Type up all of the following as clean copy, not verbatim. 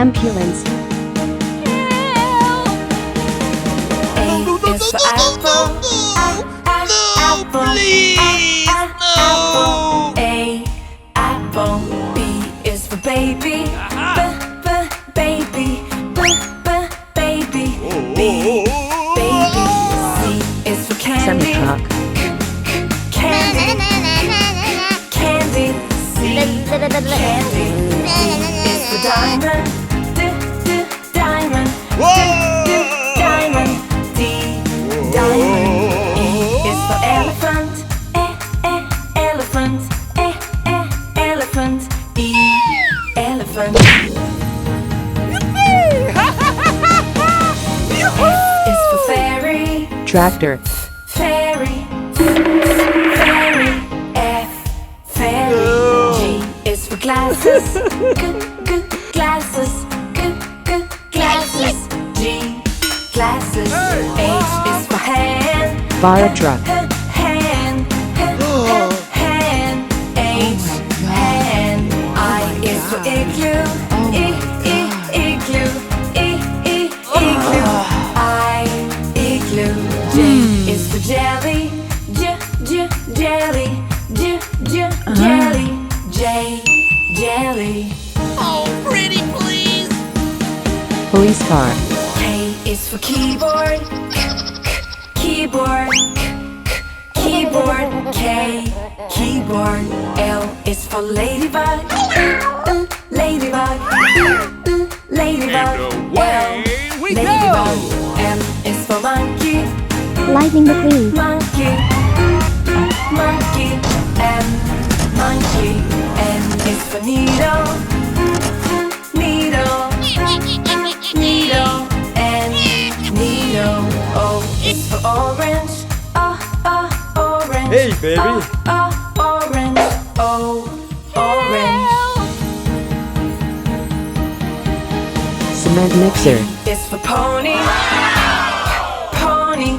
ambulance. A is for apple. Apple. Please, no. A apple. B is for baby. Baby. Baby. B baby. C is for candy. Semi-truck. Candy. Candy. C candy. D is for diamond. Diamond. Diamond. D diamond. E is for elephant. Elephant. Elephant. E elephant. F is for fairy. Tractor. Fairy. Fairy. F fairy. G is for glasses. Glasses. Glasses. G glasses. H is for hand. Fire truck. Hand. Hand. H hand. I is for igloo. Igloo. Igloo. I igloo. J is for jelly. Jelly. Jelly. J jelly. Oh, pretty, please. Police car. K is for keyboard. Keyboard. Keyboard. K keyboard. L is for ladybug. Ladybug. Ladybug. Away we Ladybug. go. M is for monkey. Lightning McQueen. Monkey. Monkey. M monkey. N is for needle. Needle. Needle. N needle. O is for orange. Orange. Hey, baby. Orange. O orange. Cement mixer. Is for pony. Pony.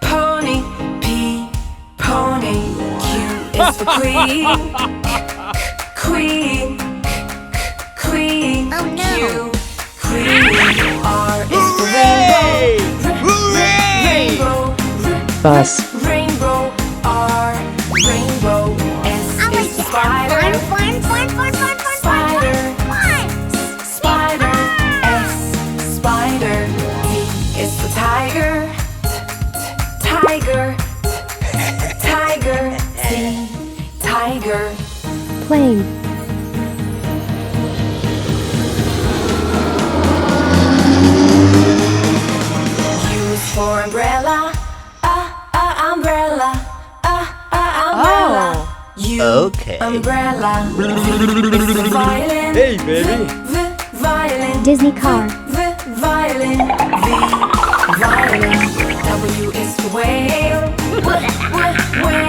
Pony. P pony. Q is for queen. Queen. Queen. Oh, no. Q queen. R is for rainbow. Rainbow. Bus. Rainbow. R rainbow. S is for spider. Spider. Spider. S spider. T is for tiger. Tiger. Tiger. T tiger. Plane. U is for umbrella. Umbrella. Umbrella. U Okay. umbrella. V is for violin. Hey, baby. Violin. Disney car. Violin. V violin. W is for whale. Whale.